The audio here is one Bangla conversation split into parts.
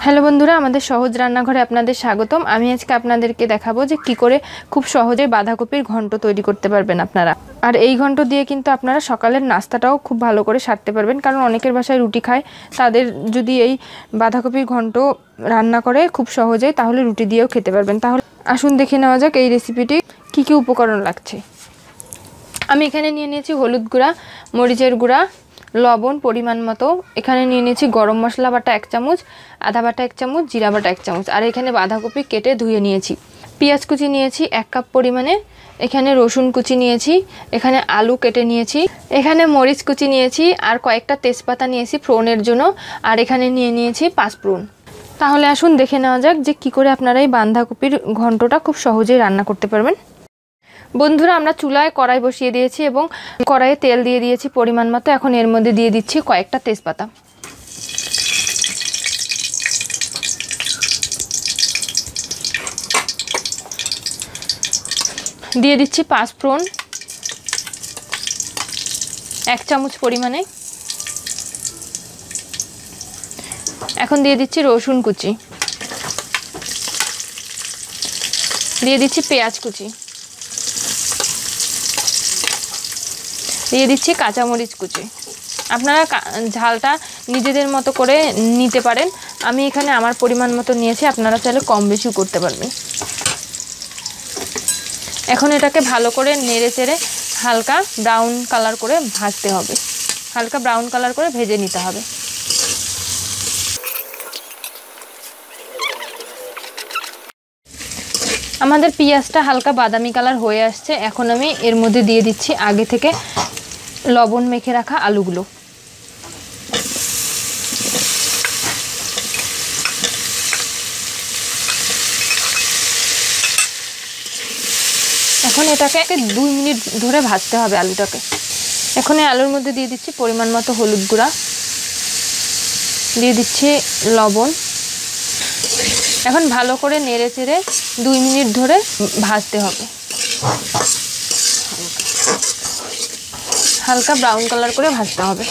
হ্যালো বন্ধুরা, আমাদের সহজ রান্নাঘরে আপনাদের স্বাগতম। আমি আজকে আপনাদেরকে দেখাবো যে কি করে খুব সহজে বাঁধাকপির ঘন্ট তৈরি করতে পারবেন আপনারা। আর এই ঘন্ট দিয়ে কিন্তু আপনারা সকালের নাস্তাটাও খুব ভালো করে সারতে পারবেন, কারণ অনেকের বাসায় রুটি খায়। তাদের যদি এই বাঁধাকপির ঘন্ট রান্না করে খুব সহজেই, তাহলে রুটি দিয়েও খেতে পারবেন। তাহলে আসুন দেখে নেওয়া যাক এই রেসিপিটি কি কি উপকরণ লাগছে। আমি এখানে নিয়ে নিয়েছি হলুদ গুঁড়া, মরিচের গুঁড়া, লবণ পরিমাণ মতো। এখানে নিয়ে নিয়েছি গরম মশলা বাটা 1 চামচ, আদা বাটা 1 চামচ, জিরা বাটা 1 চামচ। আর এখানে বাঁধাকপি কেটে ধুয়ে নিয়েছি। পেঁয়াজ কুচি নিয়েছি 1 কাপ পরিমাণে। এখানে রসুন কুচি নিয়েছি। এখানে আলু কেটে নিয়েছি। এখানে মরিচ কুচি নিয়েছি আর কয়েকটা তেজপাতা নিয়েছি ফোড়নের জন্য। আর এখানে নিয়ে নিয়েছি 5 ফোড়ন। তাহলে আসুন দেখে নেওয়া যাক যে কী করে আপনারা এই বাঁধাকপির ঘন্টটা খুব সহজেই রান্না করতে পারবেন। বন্ধুরা, আমরা চুলায় কড়াই বসিয়ে দিয়েছি এবং কড়াইয়ে তেল দিয়ে দিয়েছি পরিমাণ মতো। এখন এর মধ্যে দিয়ে দিচ্ছি কয়েকটা তেজপাতা। দিয়ে দিচ্ছি 5 ফোড়ন 1 চামচ পরিমাণে। এখন দিয়ে দিচ্ছি রসুন কুচি, দিয়ে দিচ্ছি পেঁয়াজ কুচি, দিয়ে দিচ্ছি কাঁচামরিচ কুচি। আপনারা ঝালটা নিজেদের মতো করে নিতে পারেন। আমি এখানে আমার পরিমাণ মতো নিয়েছি, আপনারা চাইলে কম বেশিও করতে পারবেন। এখন এটাকে ভালো করে নেড়ে চেড়ে হালকা ব্রাউন কালার করে ভাজতে হবে। হালকা ব্রাউন কালার করে ভেজে নিতে হবে। আমাদের পেঁয়াজটা হালকা বাদামি কালার হয়ে আসছে। এখন আমি এর মধ্যে দিয়ে দিচ্ছি আগে থেকে লবণ মেখে রাখা আলুগুলো। এখন এটাকে 2 মিনিট ধরে ভাজতে হবে আলুটাকে। এখন এই আলুর মধ্যে দিয়ে দিচ্ছি পরিমাণ মতো হলুদ গুঁড়া, দিয়ে দিচ্ছি লবণ। এখন ভালো করে নেড়ে চেড়ে 2 মিনিট ধরে ভাজতে হবে। হালকা ব্রাউন কালার করে ভাজতে হবে।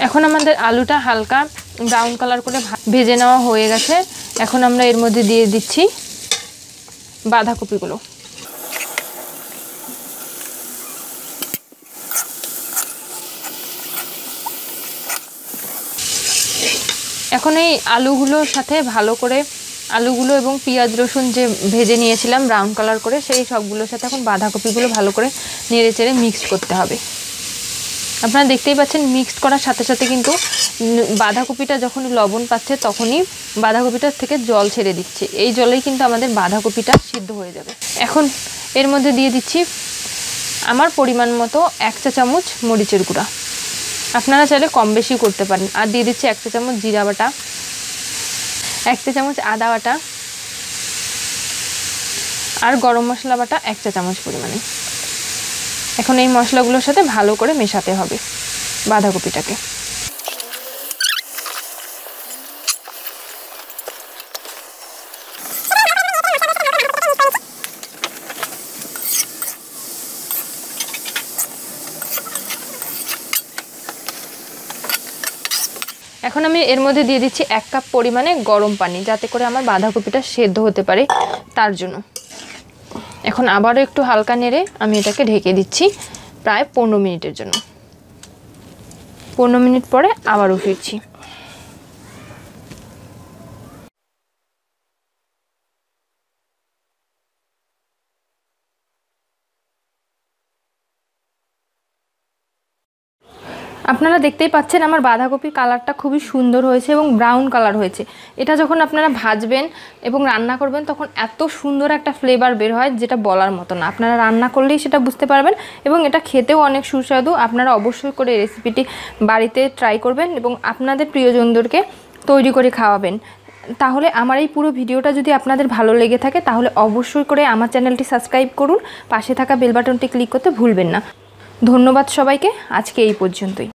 এখন আমাদের আলুটা হালকা ব্রাউন কালার করে ভেজে নেওয়া হয়ে গেছে। এখন আমরা এর মধ্যে দিয়ে দিচ্ছি বাঁধাকপিগুলো। এখন এই আলুগুলোর সাথে ভালো করে আলুগুলো এবং পেঁয়াজ রসুন যে ভেজে নিয়েছিলাম ব্রাউন কালার করে, সেই সবগুলোর সাথে এখন বাঁধাকপিগুলো ভালো করে নেড়ে চেড়ে মিক্সড করতে হবে। আপনারা দেখতেই পাচ্ছেন মিক্সড করার সাথে সাথে কিন্তু বাঁধাকপিটা যখন লবণ পাচ্ছে তখনই বাঁধাকপিটার থেকে জল ছেড়ে দিচ্ছে। এই জলেই কিন্তু আমাদের বাঁধাকপিটা সিদ্ধ হয়ে যাবে। এখন এর মধ্যে দিয়ে দিচ্ছি আমার পরিমাণ মতো 1 চা চামচ মরিচের গুঁড়া। আপনারা চাইলে কম বেশি করতে পারেন। আর দিয়ে দিচ্ছি 1 চা চামচ জিরা বাটা, 1 চা চামচ আদা বাটা আর গরম মশলা বাটা 1 চা চামচ পরিমাণে। এখন এই মশলাগুলোর সাথে ভালো করে মেশাতে হবে বাঁধাকপিটাকে। এখন আমি এর মধ্যে দিয়ে দিচ্ছি 1 কাপ পরিমাণে গরম পানি, যাতে করে আমার বাঁধাকপিটা সেদ্ধ হতে পারে তার জন্য। এখন আবারও একটু হালকা নেড়ে আমি এটাকে ঢেকে দিচ্ছি প্রায় 15 মিনিটের জন্য। 15 মিনিট পরে আবারও ফিরছি। আপনারা দেখতেই পাচ্ছেন আমার বাঁধাকপির কালারটা খুবই সুন্দর হয়েছে এবং ব্রাউন কালার হয়েছে। এটা যখন আপনারা ভাজবেন এবং রান্না করবেন তখন এত সুন্দর একটা ফ্লেভার বের হয় যেটা বলার মতো না। আপনারা রান্না করলেই সেটা বুঝতে পারবেন এবং এটা খেতেও অনেক সুস্বাদু। আপনারা অবশ্যই করে এই রেসিপিটি বাড়িতে ট্রাই করবেন এবং আপনাদের প্রিয়জনদেরকে তৈরি করে খাওয়াবেন। তাহলে আমার এই পুরো ভিডিওটা যদি আপনাদের ভালো লেগে থাকে তাহলে অবশ্যই করে আমার চ্যানেলটি সাবস্ক্রাইব করুন। পাশে থাকা বেল বাটনটি ক্লিক করতে ভুলবেন না। ধন্যবাদ সবাইকে। আজকে এই পর্যন্তই।